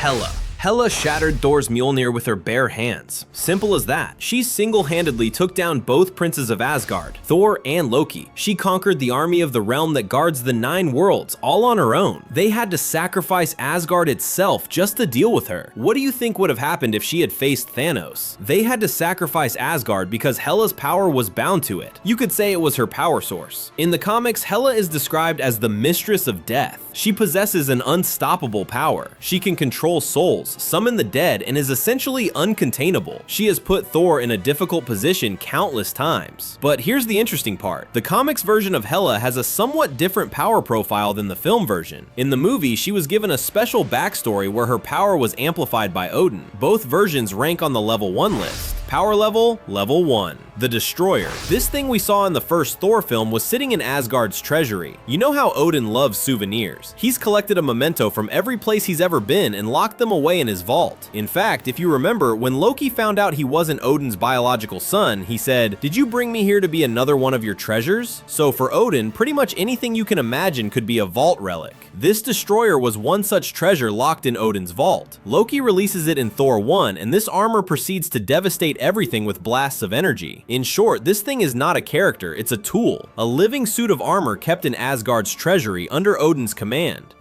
Hela. Hela shattered Thor's Mjolnir with her bare hands. Simple as that. She single-handedly took down both princes of Asgard, Thor and Loki. She conquered the army of the realm that guards the 9 worlds, all on her own. They had to sacrifice Asgard itself just to deal with her. What do you think would have happened if she had faced Thanos? They had to sacrifice Asgard because Hela's power was bound to it. You could say it was her power source. In the comics, Hela is described as the mistress of death. She possesses an unstoppable power. She can control souls, summon the dead, and is essentially uncontainable. She has put Thor in a difficult position countless times. But here's the interesting part. The comics version of Hela has a somewhat different power profile than the film version. In the movie, she was given a special backstory where her power was amplified by Odin. Both versions rank on the level 1 list. Power level, level 1. The Destroyer. This thing we saw in the first Thor film was sitting in Asgard's treasury. You know how Odin loves souvenirs. He's collected a memento from every place he's ever been and locked them away in his vault. In fact, if you remember, when Loki found out he wasn't Odin's biological son, he said, "Did you bring me here to be another one of your treasures?" So for Odin, pretty much anything you can imagine could be a vault relic. This Destroyer was one such treasure locked in Odin's vault. Loki releases it in Thor 1, and this armor proceeds to devastate everything with blasts of energy. In short, this thing is not a character, it's a tool. A living suit of armor kept in Asgard's treasury under Odin's command.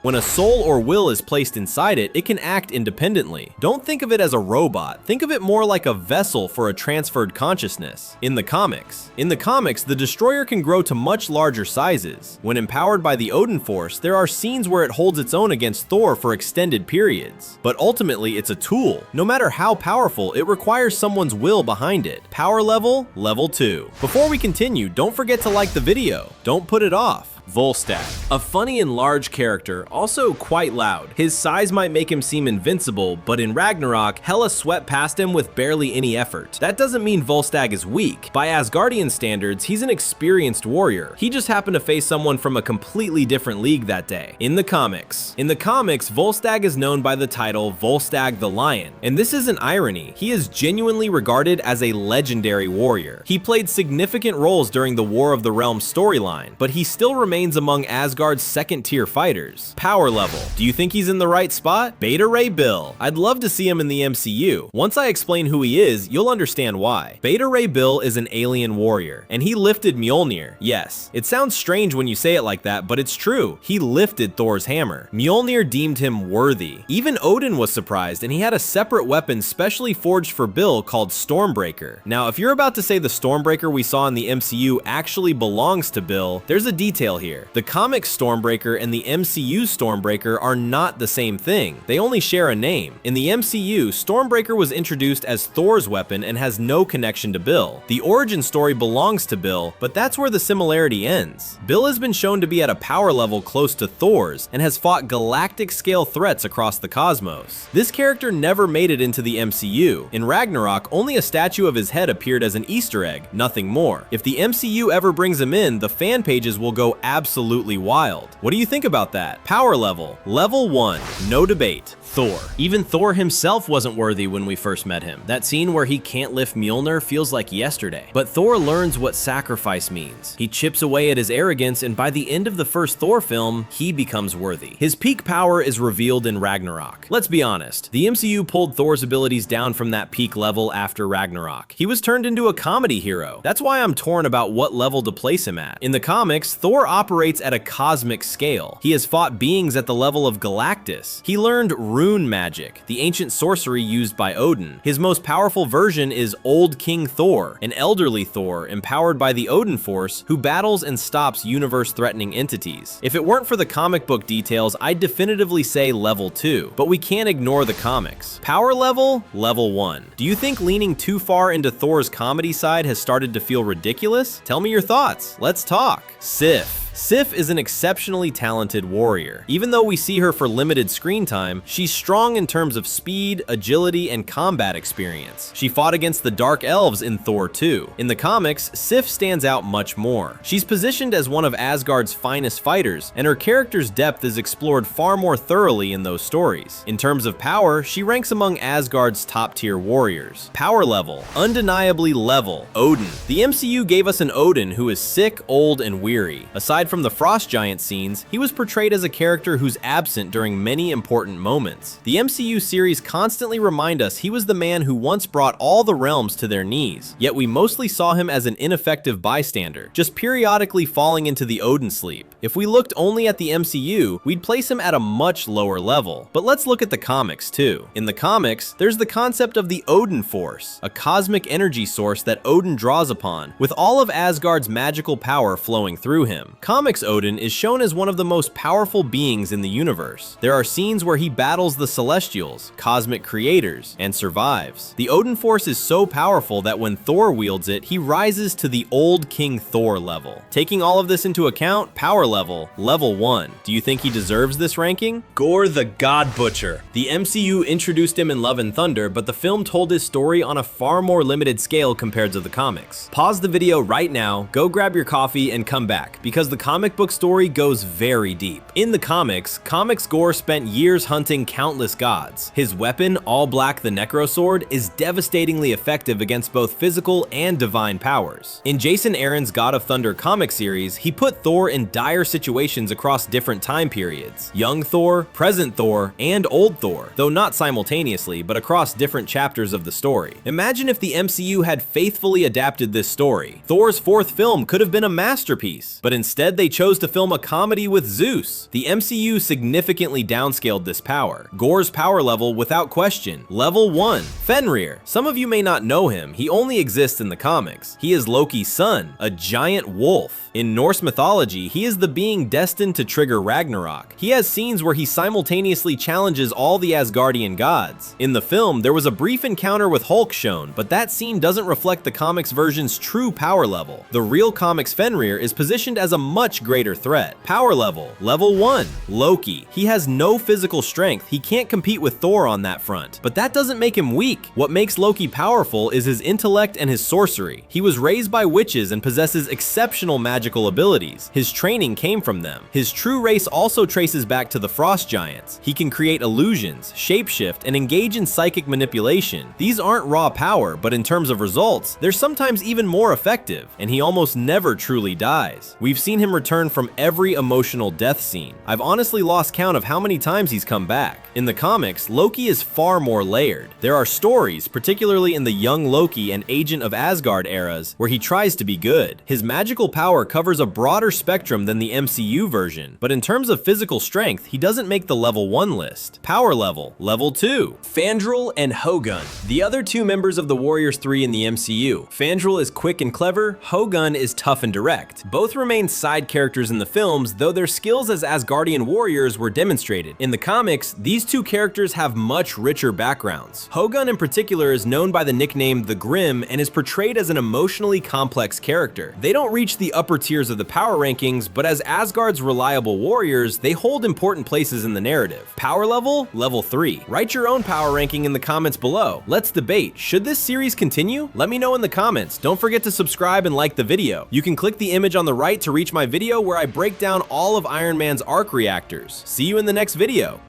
When a soul or will is placed inside it, it can act independently. Don't think of it as a robot. Think of it more like a vessel for a transferred consciousness. In the comics, the Destroyer can grow to much larger sizes. When empowered by the Odinforce, there are scenes where it holds its own against Thor for extended periods. But ultimately, it's a tool. No matter how powerful, it requires someone's will behind it. Power level, level 2. Before we continue, don't forget to like the video. Don't put it off. Volstagg. A funny and large character, also quite loud. His size might make him seem invincible, but in Ragnarok, Hela swept past him with barely any effort. That doesn't mean Volstagg is weak. By Asgardian standards, he's an experienced warrior. He just happened to face someone from a completely different league that day. In the comics, Volstagg is known by the title Volstagg the Lion, and this isn't irony. He is genuinely regarded as a legendary warrior. He played significant roles during the War of the Realms storyline, but he still remains among Asgard's second-tier fighters. Power level. Do you think he's in the right spot? Beta Ray Bill. I'd love to see him in the MCU. Once I explain who he is, you'll understand why. Beta Ray Bill is an alien warrior, and he lifted Mjolnir. Yes, it sounds strange when you say it like that, but it's true. He lifted Thor's hammer. Mjolnir deemed him worthy. Even Odin was surprised, and he had a separate weapon specially forged for Bill called Stormbreaker. Now, if you're about to say the Stormbreaker we saw in the MCU actually belongs to Bill, there's a detail here. The comic Stormbreaker and the MCU Stormbreaker are not the same thing. They only share a name. In the MCU, Stormbreaker was introduced as Thor's weapon and has no connection to Bill. The origin story belongs to Bill, but that's where the similarity ends. Bill has been shown to be at a power level close to Thor's and has fought galactic-scale threats across the cosmos. This character never made it into the MCU. In Ragnarok, only a statue of his head appeared as an Easter egg, nothing more. If the MCU ever brings him in, the fan pages will go absolutely wild. What do you think about that? Power level, level 1, no debate. Thor. Even Thor himself wasn't worthy when we first met him. That scene where he can't lift Mjolnir feels like yesterday. But Thor learns what sacrifice means. He chips away at his arrogance, and by the end of the first Thor film, he becomes worthy. His peak power is revealed in Ragnarok. Let's be honest, the MCU pulled Thor's abilities down from that peak level after Ragnarok. He was turned into a comedy hero. That's why I'm torn about what level to place him at. In the comics, Thor operates at a cosmic scale. He has fought beings at the level of Galactus. He learned rune magic, the ancient sorcery used by Odin. His most powerful version is Old King Thor, an elderly Thor empowered by the Odinforce who battles and stops universe-threatening entities. If it weren't for the comic book details, I'd definitively say level 2, but we can't ignore the comics. Power level, level 1. Do you think leaning too far into Thor's comedy side has started to feel ridiculous? Tell me your thoughts. Let's talk. Sif. Sif is an exceptionally talented warrior. Even though we see her for limited screen time, she's strong in terms of speed, agility, and combat experience. She fought against the Dark Elves in Thor 2. In the comics, Sif stands out much more. She's positioned as one of Asgard's finest fighters, and her character's depth is explored far more thoroughly in those stories. In terms of power, she ranks among Asgard's top-tier warriors. Power level, undeniably level, Odin. The MCU gave us an Odin who is sick, old, and weary. Aside Aside from the Frost Giant scenes, he was portrayed as a character who's absent during many important moments. The MCU series constantly remind us he was the man who once brought all the realms to their knees, yet we mostly saw him as an ineffective bystander, just periodically falling into the Odin sleep. If we looked only at the MCU, we'd place him at a much lower level. But let's look at the comics too. In the comics, there's the concept of the Odinforce, a cosmic energy source that Odin draws upon, with all of Asgard's magical power flowing through him. Comics Odin is shown as one of the most powerful beings in the universe. There are scenes where he battles the Celestials, cosmic creators, and survives. The Odinforce is so powerful that when Thor wields it, he rises to the old King Thor level. Taking all of this into account, power level 1. Do you think he deserves this ranking? Gorr the God Butcher. The MCU introduced him in Love and Thunder, but the film told his story on a far more limited scale compared to the comics. Pause the video right now, go grab your coffee, and come back, because the comic book story goes very deep. In the comics, Gorr spent years hunting countless gods. His weapon, All Black the Necrosword, is devastatingly effective against both physical and divine powers. In Jason Aaron's God of Thunder comic series, he put Thor in dire situations across different time periods. Young Thor, present Thor, and old Thor, though not simultaneously, but across different chapters of the story. Imagine if the MCU had faithfully adapted this story. Thor's fourth film could have been a masterpiece, but instead they chose to film a comedy with Zeus. The MCU significantly downscaled this power. Gorr's power level, without question, level 1. Fenrir. Some of you may not know him, he only exists in the comics. He is Loki's son, a giant wolf. In Norse mythology, he is the being destined to trigger Ragnarok. He has scenes where he simultaneously challenges all the Asgardian gods. In the film, there was a brief encounter with Hulk shown, but that scene doesn't reflect the comics version's true power level. The real comics Fenrir is positioned as a much greater threat. Power level 1. Loki. He has no physical strength, he can't compete with Thor on that front, but that doesn't make him weak. What makes Loki powerful is his intellect and his sorcery. He was raised by witches and possesses exceptional magical abilities. His training came from them. His true race also traces back to the Frost Giants. He can create illusions, shapeshift, and engage in psychic manipulation. These aren't raw power, but in terms of results, they're sometimes even more effective, and he almost never truly dies. We've seen him return from every emotional death scene. I've honestly lost count of how many times he's come back. In the comics, Loki is far more layered. There are stories, particularly in the young Loki and Agent of Asgard eras, where he tries to be good. His magical power covers a broader spectrum than the MCU version, but in terms of physical strength, he doesn't make the level 1 list. Power level 2. Fandral and Hogun. The other two members of the Warriors 3 in the MCU. Fandral is quick and clever, Hogun is tough and direct. Both remain side characters in the films, though their skills as Asgardian warriors were demonstrated. In the comics, these two characters have much richer backgrounds. Hogun in particular is known by the nickname The Grim and is portrayed as an emotionally complex character. They don't reach the upper tiers of the power rankings, but as Asgard's reliable warriors, they hold important places in the narrative. Power level 3. Write your own power ranking in the comments below. Let's debate, should this series continue? Let me know in the comments. Don't forget to subscribe and like the video. You can click the image on the right to reach my video where I break down all of Iron Man's arc reactors. See you in the next video.